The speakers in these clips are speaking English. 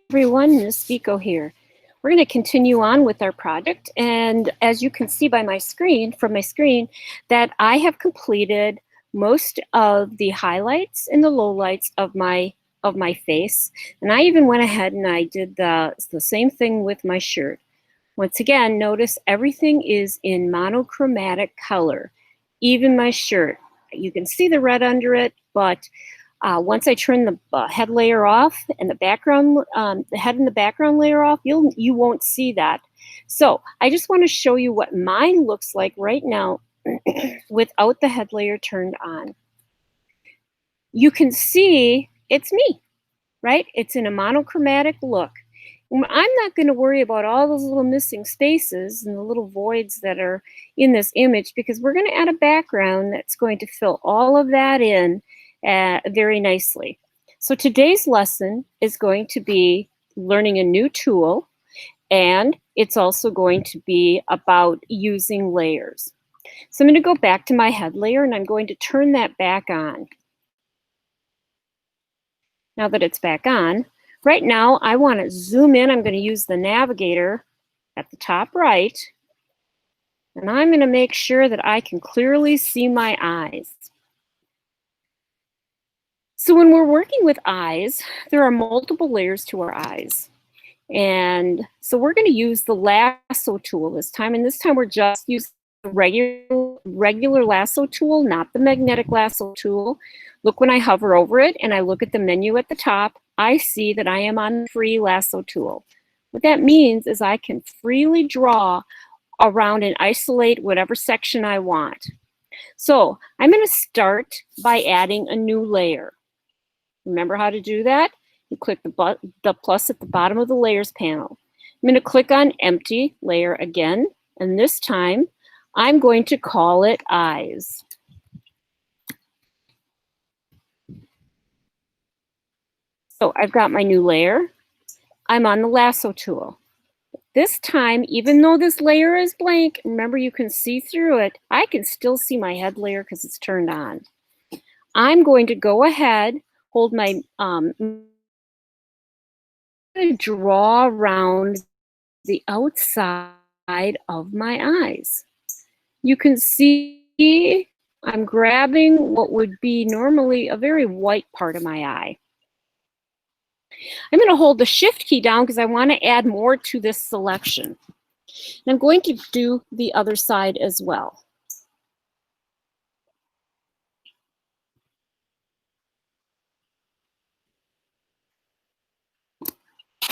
Everyone, Ms. Vico here. We're going to continue on with our project, and as you can see by my screen, that I have completed most of the highlights and the lowlights of my face, and I even went ahead and I did the same thing with my shirt. Once again, notice everything is in monochromatic color, even my shirt. You can see the red under it, but once I turn the head layer off and the background, the head and the background layer off, you won't see that. So I just want to show you what mine looks like right now without the head layer turned on. You can see it's me, right? It's in a monochromatic look. I'm not going to worry about all those little missing spaces and the little voids that are in this image because we're going to add a background that's going to fill all of that in very nicely. So today's lesson is going to be learning a new tool, and it's also going to be about using layers. So I'm going to go back to my head layer and I'm going to turn that back on. Now that it's back on, right now I want to zoom in. I'm going to use the navigator at the top right, and I'm going to make sure that I can clearly see my eyes. So when we're working with eyes, there are multiple layers to our eyes. And so we're going to use the lasso tool this time. And this time we're just using the regular lasso tool, not the magnetic lasso tool. Look, when I hover over it and I look at the menu at the top, I see that I am on the free lasso tool. What that means is I can freely draw around and isolate whatever section I want. So I'm going to start by adding a new layer. Remember how to do that? You click the plus at the bottom of the layers panel. I'm going to click on empty layer again, and this time I'm going to call it eyes. So I've got my new layer. I'm on the lasso tool. This time, even though this layer is blank, remember you can see through it, I can still see my head layer because it's turned on. I'm going to go ahead, hold my draw around the outside of my eyes. You can see I'm grabbing what would be normally a very white part of my eye. I'm going to hold the shift key down because I want to add more to this selection. And I'm going to do the other side as well.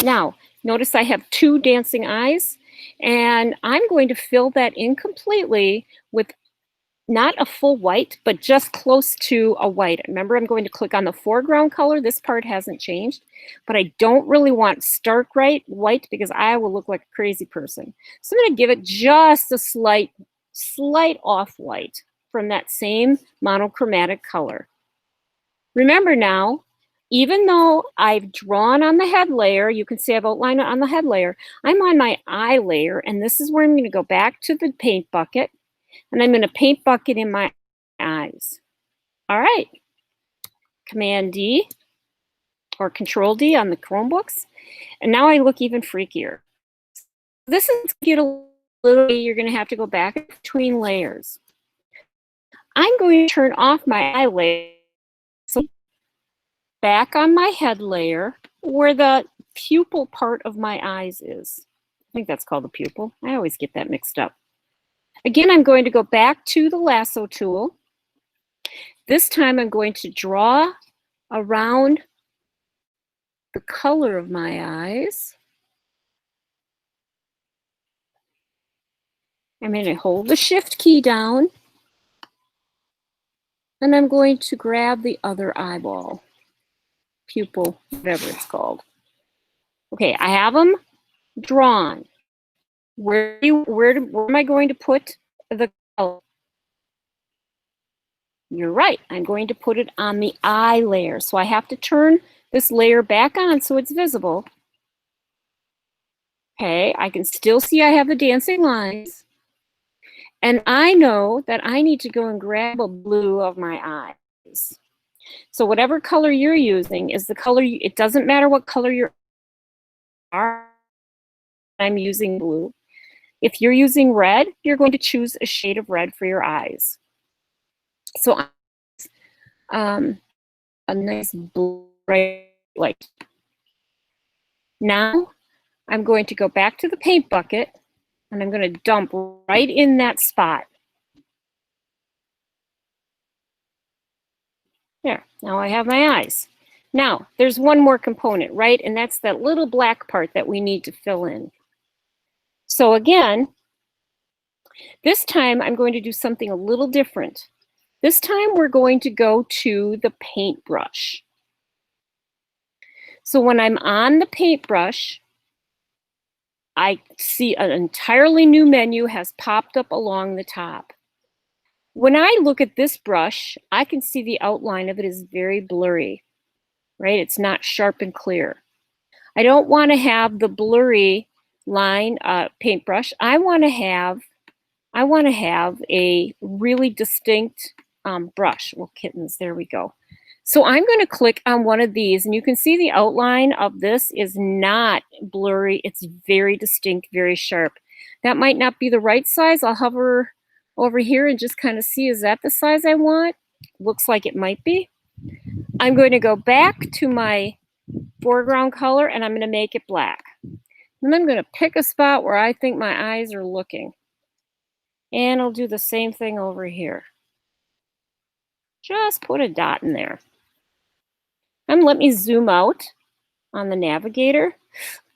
Now, notice I have two dancing eyes, and I'm going to fill that in completely with not a full white, but just close to a white. Remember, I'm going to click on the foreground color. This part hasn't changed, but I don't really want stark white because I will look like a crazy person. So I'm going to give it just a slight off-white from that same monochromatic color. Remember now, even though I've drawn on the head layer, you can see I've outlined it on the head layer, I'm on my eye layer, and this is where I'm going to go back to the paint bucket, and I'm going to paint bucket in my eyes. All right, Command D or Control D on the Chromebooks, and now I look even freakier. This is get a little, you're going to have to go back between layers. I'm going to turn off my eye layer. So back on my head layer where the pupil part of my eyes is. I think that's called the pupil. I always get that mixed up. Again, I'm going to go back to the lasso tool. This time I'm going to draw around the color of my eyes. I'm going to hold the shift key down, and I'm going to grab the other eyeball, pupil, whatever it's called. Okay, I have them drawn. Where am I going to put the color? You're right, I'm going to put it on the eye layer. So I have to turn this layer back on so it's visible. Okay, I can still see I have the dancing lines. And I know that I need to go and grab a blue of my eyes. So whatever color you're using is the color, it doesn't matter what color your I'm using blue. If you're using red, you're going to choose a shade of red for your eyes. So a nice bright light. Now I'm going to go back to the paint bucket and I'm going to dump right in that spot. There, now I have my eyes. Now, there's one more component, right? And that's that little black part that we need to fill in. So again, this time I'm going to do something a little different. This time we're going to go to the paintbrush. So when I'm on the paintbrush, I see an entirely new menu has popped up along the top. When I look at this brush, I can see the outline of it is very blurry, right? It's not sharp and clear. I don't want to have the blurry line paintbrush. I want to have a really distinct brush. Well, kittens, there we go. So I'm going to click on one of these, and you can see the outline of this is not blurry. It's very distinct, very sharp. That might not be the right size. I'll hover over here and just kind of see, is that the size I want? Looks like it might be. I'm going to go back to my foreground color, and I'm going to make it black. And I'm going to pick a spot where I think my eyes are looking. And I'll do the same thing over here. Just put a dot in there. And let me zoom out on the navigator.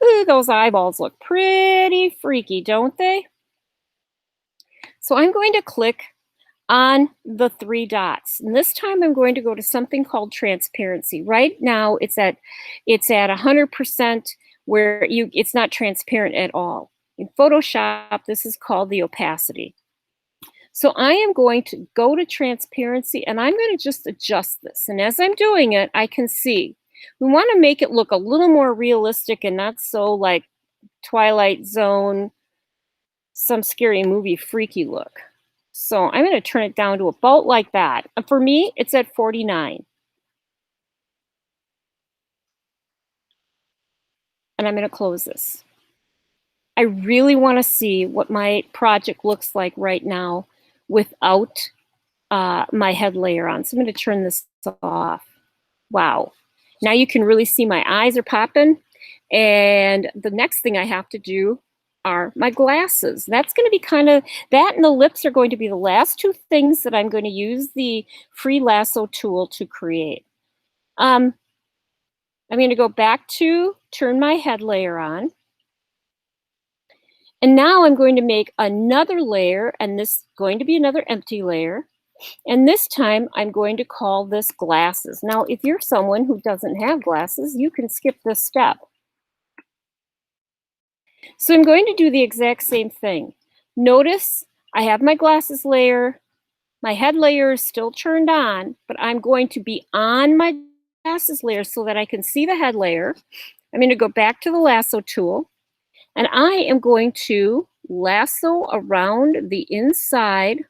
Ooh, those eyeballs look pretty freaky, don't they? So I'm going to click on the 3 dots. And this time I'm going to go to something called transparency. Right now it's at 100% where it's not transparent at all. In Photoshop, this is called the opacity. So I am going to go to transparency and I'm going to just adjust this. And as I'm doing it, I can see we want to make it look a little more realistic and not so like Twilight Zone, some scary movie freaky look. So I'm going to turn it down to about like that. And for me, it's at 49. And I'm going to close this. I really want to see what my project looks like right now without my head layer on. So I'm going to turn this off. Wow. Now you can really see my eyes are popping. And the next thing I have to do are my glasses. That's going to be kind of, that and the lips are going to be the last 2 things that I'm going to use the free lasso tool to create. I'm going to go back to turn my head layer on. And now I'm going to make another layer, and this is going to be another empty layer. And this time I'm going to call this glasses. Now, if you're someone who doesn't have glasses, you can skip this step. So I'm going to do the exact same thing. Notice I have my glasses layer. My head layer is still turned on, but I'm going to be on my glasses layer so that I can see the head layer. I'm going to go back to the lasso tool. And I am going to lasso around the inside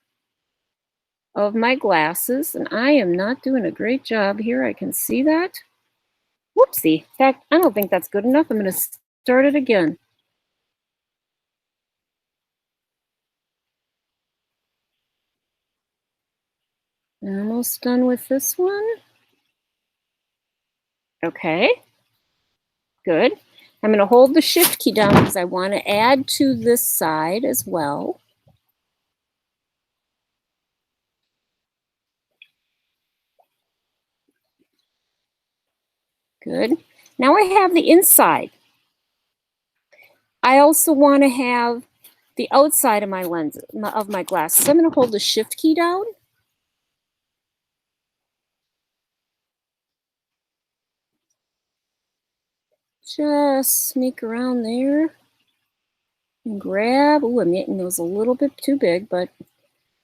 of my glasses. And I am not doing a great job here. I can see that. Whoopsie. I don't think that's good enough. I'm going to start it again. Almost done with this one. Okay. Good. I'm going to hold the shift key down because I want to add to this side as well. Good. Now I have the inside. I also want to have the outside of my lens, of my glasses. So I'm going to hold the shift key down. Just sneak around there and grab. Oh, I'm getting those a little bit too big, but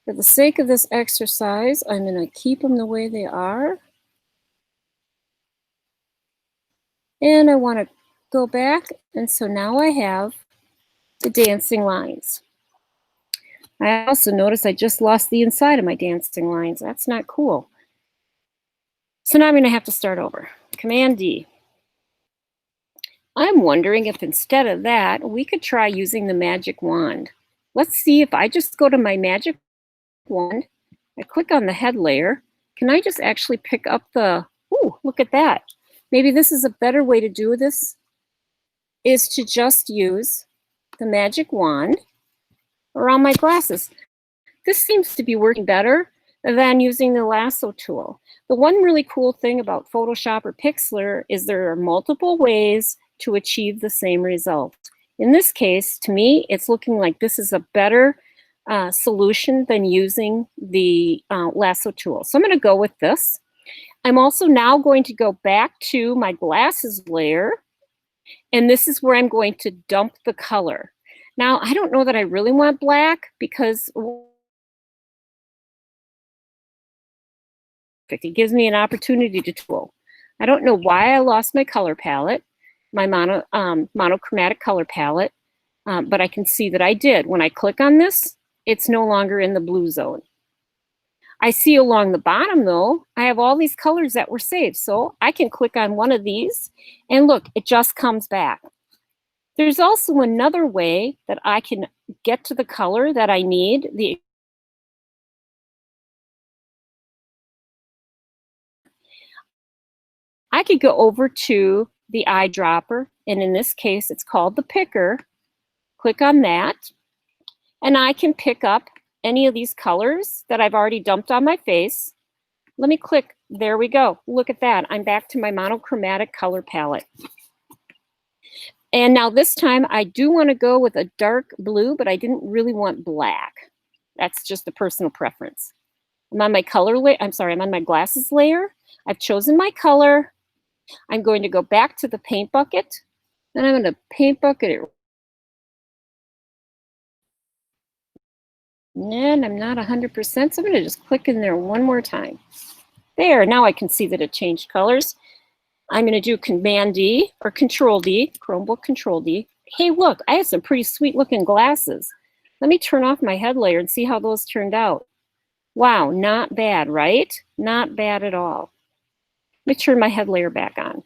for the sake of this exercise, I'm going to keep them the way they are. And I want to go back, and so now I have the dancing lines. I also notice I just lost the inside of my dancing lines. That's not cool. So now I'm going to have to start over. Command D. I'm wondering if instead of that, we could try using the magic wand. Let's see if I just go to my magic wand, I click on the head layer, can I just actually pick up the, ooh, look at that. Maybe this is a better way to do this, is to just use the magic wand around my glasses. This seems to be working better than using the lasso tool. The one really cool thing about Photoshop or Pixlr is there are multiple ways to achieve the same result. In this case, to me, it's looking like this is a better solution than using the lasso tool. So I'm going to go with this. I'm also now going to go back to my glasses layer, and this is where I'm going to dump the color. Now, I don't know that I really want black because it gives me an opportunity to tool. I don't know why I lost my color palette, my monochromatic color palette, but I can see that I did. When I click on this, it's no longer in the blue zone. I see along the bottom though, I have all these colors that were saved. So I can click on one of these and look, it just comes back. There's also another way that I can get to the color that I need. I could go over to the eyedropper, and in this case, it's called the picker. Click on that, and I can pick up any of these colors that I've already dumped on my face. Let me click, there we go. Look at that, I'm back to my monochromatic color palette. And now this time I do want to go with a dark blue, but I didn't really want black. That's just a personal preference. I'm on my color layer, I'm on my glasses layer. I've chosen my color. I'm going to go back to the paint bucket, and I'm going to paint bucket it. And I'm not 100%, so I'm going to just click in there one more time. There, now I can see that it changed colors. I'm going to do Command D or Control D, Chromebook Control D. Hey, look, I have some pretty sweet looking glasses. Let me turn off my head layer and see how those turned out. Wow, not bad, right? Not bad at all. Let me turn my head layer back on.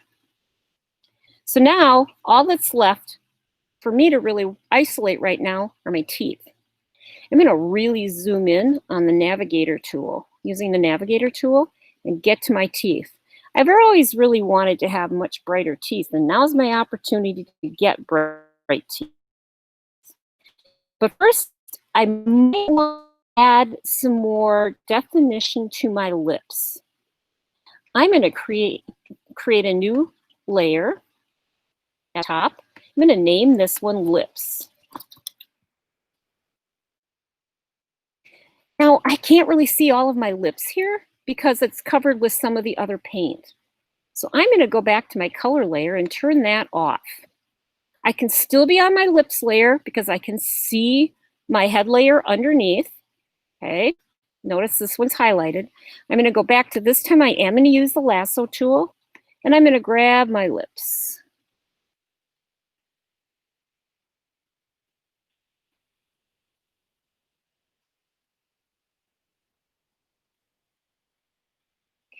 So now all that's left for me to really isolate right now are my teeth. I'm going to really zoom in on the navigator tool, using the navigator tool, and get to my teeth. I've always really wanted to have much brighter teeth, and now's my opportunity to get bright teeth. But first, I might want to add some more definition to my lips. I'm going to create a new layer at the top. I'm going to name this one Lips. Now, I can't really see all of my lips here because it's covered with some of the other paint. So I'm going to go back to my color layer and turn that off. I can still be on my lips layer because I can see my head layer underneath. Okay, notice this one's highlighted. I'm going to go back to this time I am going to use the lasso tool, and I'm going to grab my lips.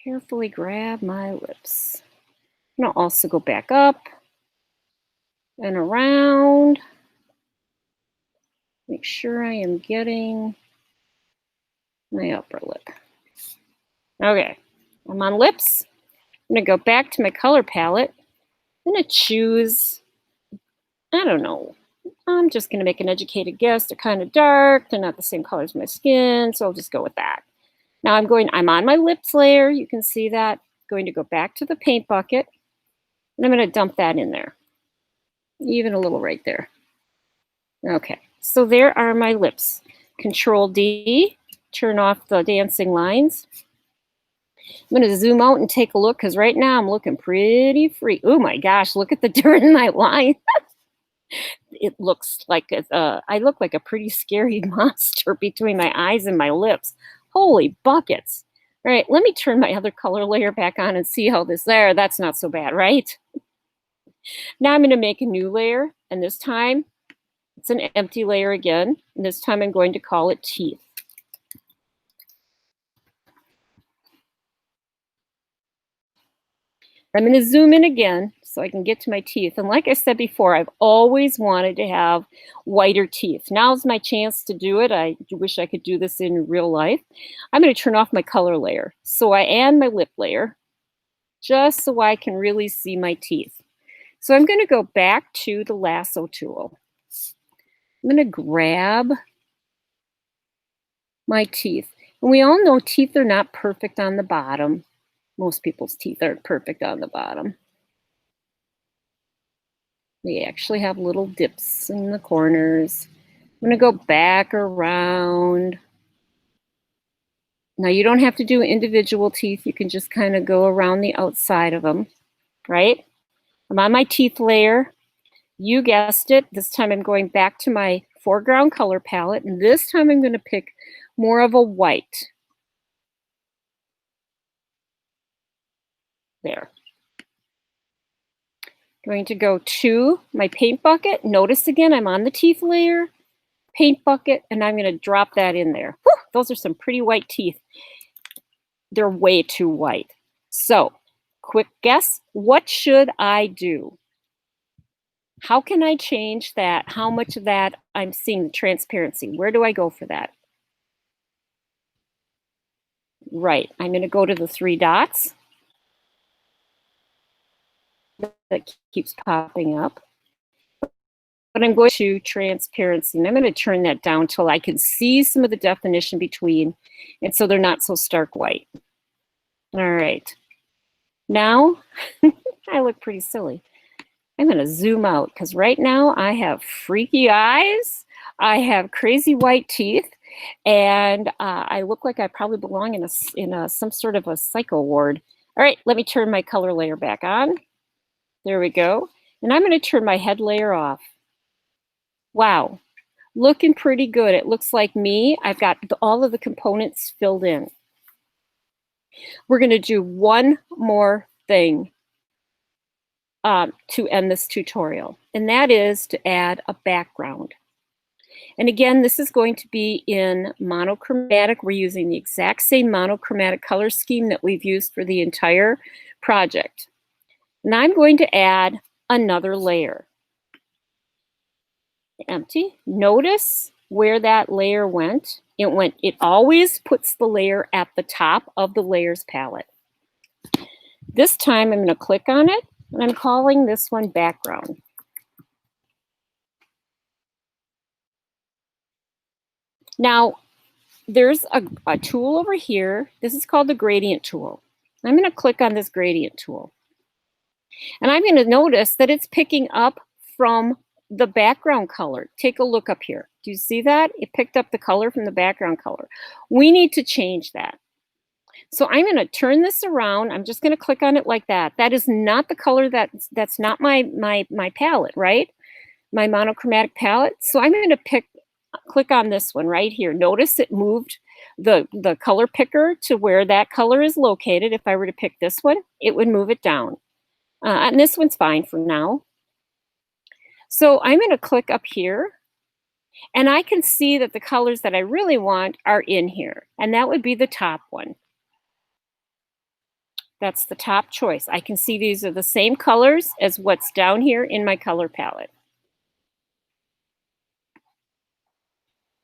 Carefully grab my lips. I'm going to also go back up and around. Make sure I am getting my upper lip. Okay, I'm on lips. I'm going to go back to my color palette. I'm going to choose, I don't know, I'm just going to make an educated guess. They're kind of dark. They're not the same color as my skin, so I'll just go with that. Now I'm on my lips layer. You can see that. Going to go back to the paint bucket, and I'm going to dump that in there. Even a little right there. Okay, so there are my lips. Control D, turn off the dancing lines. I'm going to zoom out and take a look because right now I'm looking pretty free. Oh my gosh, look at the dirt in my line. It looks like I look like a pretty scary monster between my eyes and my lips. Holy buckets. All right, let me turn my other color layer back on and see how this there. That's not so bad, right? Now I'm going to make a new layer, and this time it's an empty layer again. And this time I'm going to call it Teeth. I'm going to zoom in again so I can get to my teeth. And like I said before, I've always wanted to have whiter teeth. Now's my chance to do it. I wish I could do this in real life. I'm going to turn off my color layer. So I add my lip layer just so I can really see my teeth. So I'm going to go back to the lasso tool. I'm going to grab my teeth. And we all know teeth are not perfect on the bottom. Most people's teeth aren't perfect on the bottom. They actually have little dips in the corners. I'm going to go back around. Now, you don't have to do individual teeth. You can just kind of go around the outside of them, right? I'm on my teeth layer. You guessed it. This time I'm going back to my foreground color palette, and this time I'm going to pick more of a white. There. Going to go to my paint bucket. Notice again, I'm on the teeth layer, paint bucket, and I'm going to drop that in there. Whew, those are some pretty white teeth. They're way too white. So, quick guess, what should I do? How can I change that? How much of that I'm seeing the transparency? Where do I go for that? Right, I'm going to go to the three dots that keeps popping up. But I'm going to transparency, and I'm going to turn that down till I can see some of the definition between, and so they're not so stark white. All right. Now, I look pretty silly. I'm going to zoom out because right now I have freaky eyes, I have crazy white teeth, and I look like I probably belong in some sort of a psycho ward. All right, let me turn my color layer back on. There we go. And I'm going to turn my head layer off. Wow, looking pretty good. It looks like me. I've got all of the components filled in. We're going to do one more thing to end this tutorial, and that is to add a background. And again, this is going to be in monochromatic. We're using the exact same monochromatic color scheme that we've used for the entire project. And I'm going to add another layer. Empty. Notice where that layer went. It always puts the layer at the top of the layers palette. This time I'm going to click on it, and I'm calling this one background. Now, there's a tool over here. This is called the gradient tool. I'm going to click on this gradient tool. And I'm going to notice that it's picking up from the background color. Take a look up here. Do you see that? It picked up the color from the background color. We need to change that. So I'm going to turn this around. I'm just going to click on it like that. That is not the color that's not my palette, right? My monochromatic palette. So I'm going to click on this one right here. Notice it moved the color picker to where that color is located. If I were to pick this one, it would move it down. And this one's fine for now. So I'm going to click up here, and I can see that the colors that I really want are in here, and that would be the top one. That's the top choice. I can see these are the same colors as what's down here in my color palette.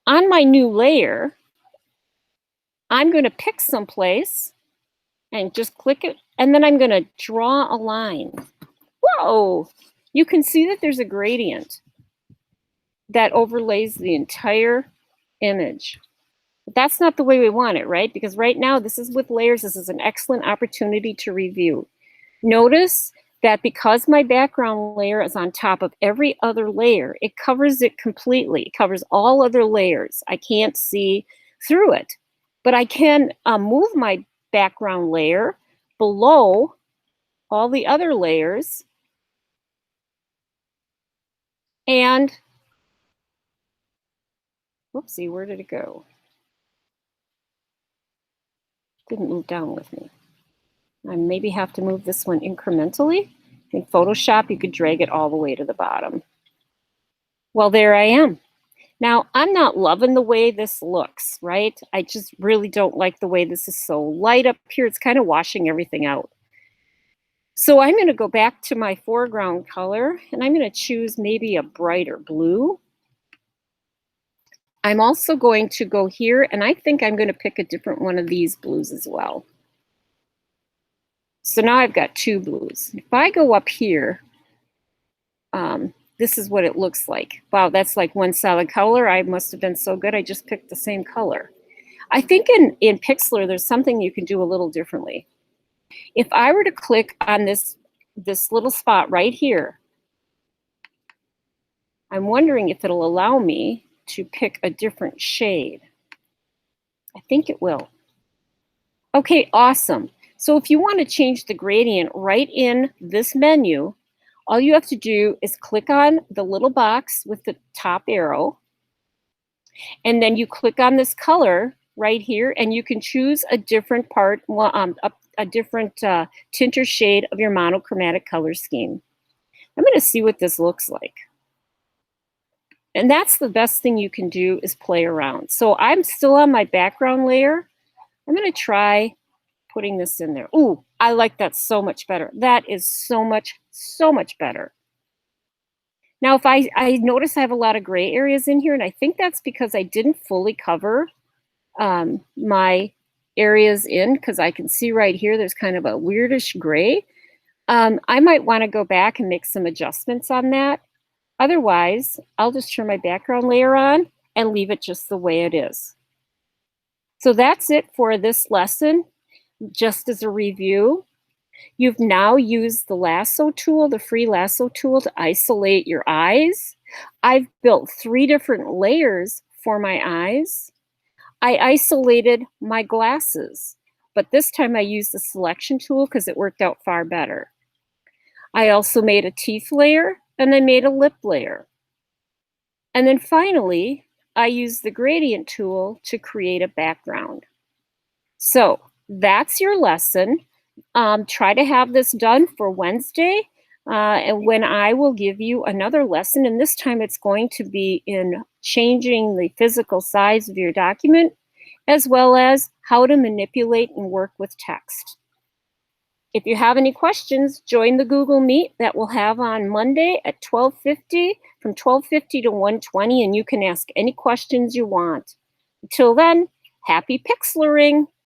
On my new layer, I'm going to pick someplace and just click it, and then I'm going to draw a line. Whoa! You can see that there's a gradient that overlays the entire image. But that's not the way we want it, right? Because right now, this is with layers. This is an excellent opportunity to review. Notice that because my background layer is on top of every other layer, it covers it completely. It covers all other layers. I can't see through it. But I can move my background layer below all the other layers. And, whoopsie, where did it go? Didn't move down with me. I maybe have to move this one incrementally. In Photoshop, you could drag it all the way to the bottom. Well, there I am. Now, I'm not loving the way this looks, right? I just really don't like the way this is so light up here. It's kind of washing everything out. So I'm going to go back to my foreground color, and I'm going to choose maybe a brighter blue. I'm also going to go here, and I think I'm going to pick a different one of these blues as well. So now I've got two blues. If I go up here, this is what it looks like. Wow, that's like one solid color. I must have been so good, I just picked the same color. I think in Pixlr, there's something you can do a little differently. If I were to click on this little spot right here, I'm wondering if it'll allow me to pick a different shade. I think it will. Okay, awesome. So if you want to change the gradient right in this menu, all you have to do is click on the little box with the top arrow, and then you click on this color right here, and you can choose a different part, a different tint or shade of your monochromatic color scheme. I'm going to see what this looks like. And that's the best thing you can do, is play around. So I'm still on my background layer. I'm going to try putting this in there. Ooh, I like that so much better. That is so much better. Now, if I notice I have a lot of gray areas in here, and I think that's because I didn't fully cover my areas in, because I can see right here there's kind of a weirdish gray. I might want to go back and make some adjustments on that. Otherwise, I'll just turn my background layer on and leave it just the way it is. So that's it for this lesson. Just as a review, you've now used the lasso tool, the free lasso tool, to isolate your eyes. I've built 3 different layers for my eyes. I isolated my glasses, but this time I used the selection tool because it worked out far better. I also made a teeth layer, and I made a lip layer. And then finally, I used the gradient tool to create a background. So that's your lesson. Try to have this done for Wednesday, and when I will give you another lesson, and this time it's going to be in changing the physical size of your document, as well as how to manipulate and work with text. If you have any questions, join the Google Meet that we'll have on Monday at 12:50, from 12:50 to 1:20, and you can ask any questions you want. Until then, happy pixlering!